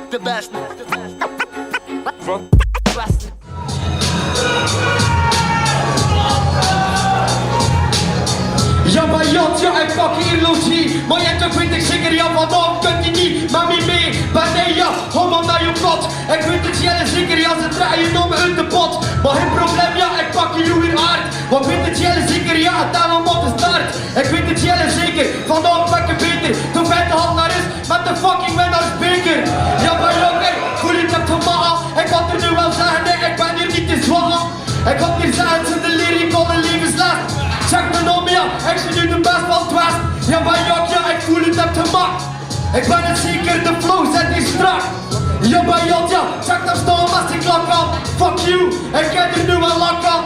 the best. Ja, maar jat, ja, ik pak hier logie. Maar je hebt 20 zeker, ja, vandaag kunt je niet met me mee. Maar nee, ja, kom naar je kot. Ik weet het jij zeker, ja, ze draaien om uit de pot. Maar geen probleem, ja, ik pak je weer aard. Maar weet het jij zeker, ja, daarom op de start. Ik weet het jij zeker, vandaag ben ik beter. Toen ben de hand naar is met de fucking winnaarsbeker. Ja, maar jongen, voel je het op maal. Ik had er nu wel zeggen, nee, ik ben hier niet te zwaar. Ik had hier zeggen, ze de lyrical en levensles. Check me om, ja, ik zie nu de best van het west. Ja, maar jok, ja, ik voel het op de mak. Ik ben het zeker, de flow zet die strak. Ja, maar jok, ja, check daar staan als ik klak aan. Fuck you, ik heb er nu een lak aan.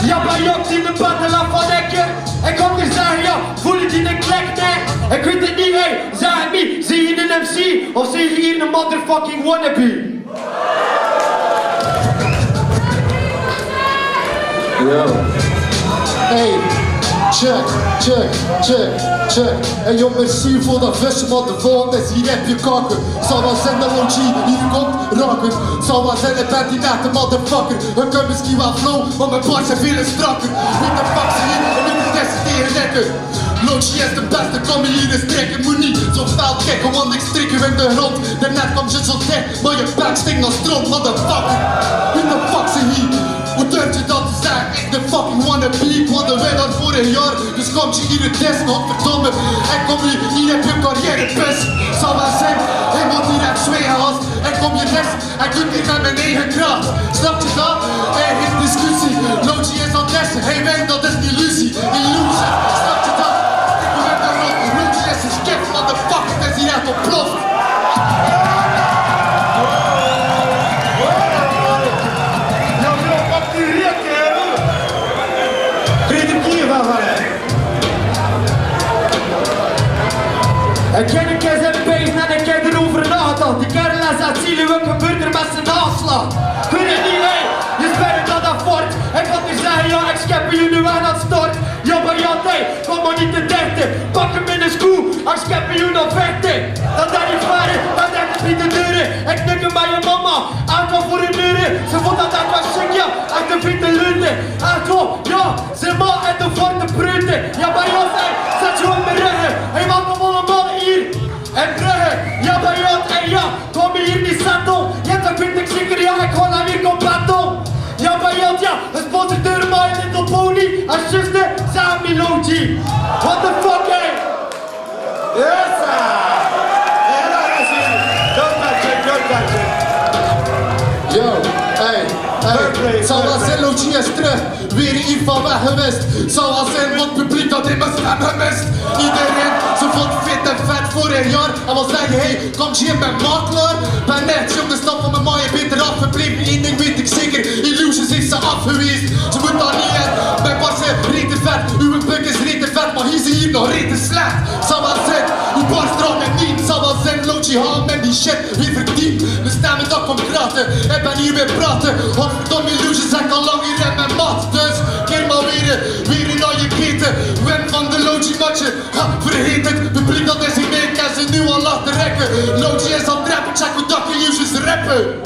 Ja, maar jok, die de battle af van ekken. Ik kan je zeggen, ja, voel je die de klek, nee. Ik weet het niet, hey, zeg het niet. Zie je een MC of zie je hier een motherfucking wannabe? Yo. Hey, check. En joh, merci voor dat visje, maar de volgende is hier heb je kakken. Zal wel zijn de OG hier komt raken. Zal wel zijn de bent die nette motherfucker. Ik kan misschien wel flow, maar mijn bars zijn veel strakker. Wie de fuck ze hier en nu moet ik tegen lekker. Logie is de beste, kom je hier eens trekken. Moet niet zo fel kijken, want ik strik je in de grond. Daarnet kwam je zo dik, maar je bek stinkt als stroom, motherfucker. Wie de fuck ze hier? Hoe durf je dat te zeggen? Ik de fucking wannabe, ik won de winnaar vorig jaar. Dus komt je hier het test, godverdomme. En kom hier heb je carrière best. Zal wel zijn, hij moet hier echt zwegen als. En kom je les, hij doet niet met mijn eigen kracht. Snap je dat? Er is discussie, Logie is aan het lessen. Hij weet dat is een illusie, illusie. Snap je dat? Ik ben de rot, Logie is een skip, motherfucker, het is hier echt ontploft. Ik ken een keer zijn beest en ik heb erover nagedacht. Die kerel is aan het zielen, wat gebeurt er met zijn aanslag? Weet je niet, hé? Je spijt dat dat fort. Ik had niet zeggen, ja, ik schep je nu aan het stort. Ja, maar ja, nee, kom maar niet te dichten. Pak hem in de schoen, ik schep je nog vechten. Dat is niet varen, dat is niet de deuren. Ik knik hem bij je mama, echt wel voor de muren. Ze vond dat echt wel chic, ja, echt een witte lunde. Echt wel, ja, ze ma en de vorte preuten. Ja, maar ja, nee, zet je op mijn ruggen. Hij maakt hem allemaal hier. En Brugge, ja, maar ja, en ja, kom je hier niet settle. Ja, dan vind ik zeker, ja, ik ga naar weer completo. Ja, maar ja, gesponsord door My Little Pony. Als zuster, Sammy Logie. What the fuck, hey? Yes, sir. Ja, dat is hier. Don't touch it. Yo, hey. Zal wel zijn, Logie is terug, weer hier van weg geweest. Zal wel zijn, want het publiek dat in mijn stem gemist. Iedereen, ze vond fit en vet vorig jaar. En wil zeggen, hey, komt je hier met makelaar? Ben net jong, de stap van mijn maaie beter afgebleven. Eén ding weet ik zeker, Illusions heeft ze afgeweest. Ze moet daar niet in, mijn bars zijn rete vet. Uw buk is rete vet, maar hier ze hier nog rete slecht. Zal wel zijn, uw bars drogen niet. Zal wel zijn, Logie haal met die shit weer verdient. De stemmen dat komt graten, ik ben hier weer praten. Godverdomme Illusions, ik al lang hier in mijn mat. Dus, keer maar weer in al je keten. Win van de Logie matje, ha, vergeet het. Publiek dat is hier mee, ik kan ze nu al laten rekken. Logie is aan het rappen, check hoe dat Illusions rappen.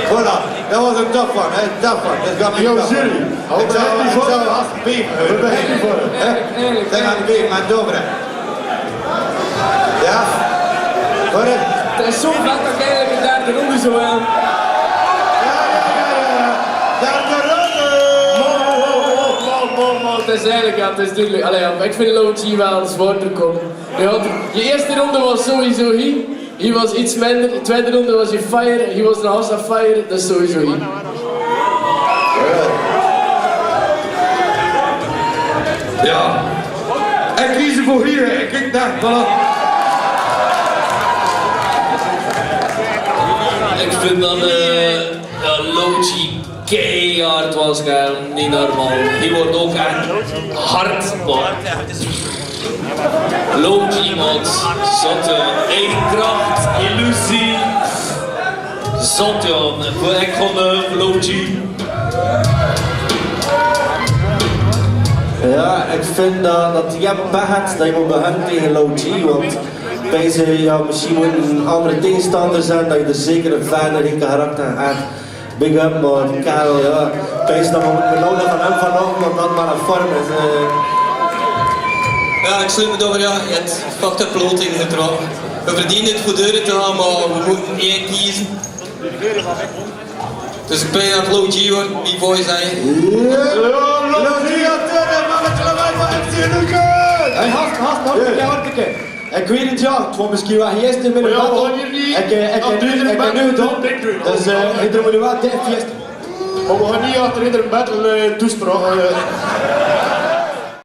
Hola, dat was een tough one, hè? Tough one. Dat gaat niet Yo, tough. Jury. Ik zou haast beven. We beginnen voor hem. Zeg aan de beven, maar dobre. Ja? Hoor je? Het is zo vet dat ik eigenlijk een derde ronde zo wil. Ja. Derde ronde! Het is eigenlijk, ja, het is duidelijk. Allee, ja, ik vind Logie wel zwaarder komen. Je eerste ronde was sowieso hier. Hier was iets minder. De tweede ronde was je fire. Hier was een house of fire. Dat is sowieso hier. Ja. Ik kies voor hier. Ik dacht, voilà. Ik vind dat Logie keihard was, niet normaal. Die wordt ook echt hard, man. Logie, man. Zot, eigen kracht, illusie. Zot, ja. Ik vond Logie. Ja, ik vind dat jij pech hebt dat je moet beginnen tegen Low G, want bij ze, ja, misschien moet een andere tegenstander zijn, dat je er zeker een verder in karakter hebt. Big up man, Karel, ja. Bij ze dat we nodig van hem vanochtend, omdat dat maar een vorm is. Ja, ik sluit me door, ja. Je hebt fucked up loting getrokken. We verdienen het voor deuren te gaan, maar we moeten één kiezen. Dus ik ben dat het Low G wordt, B-boy zijn. Low G gaat terug, maar met je wij van MC Luke! Hey, hartstikke. Ik weet het ja, het was misschien wel gisteren met een battle. Ik heb nu gedaan, dus ik moet nu wel 10 fiesta. Maar we gaan niet achter iedere battle toespraak.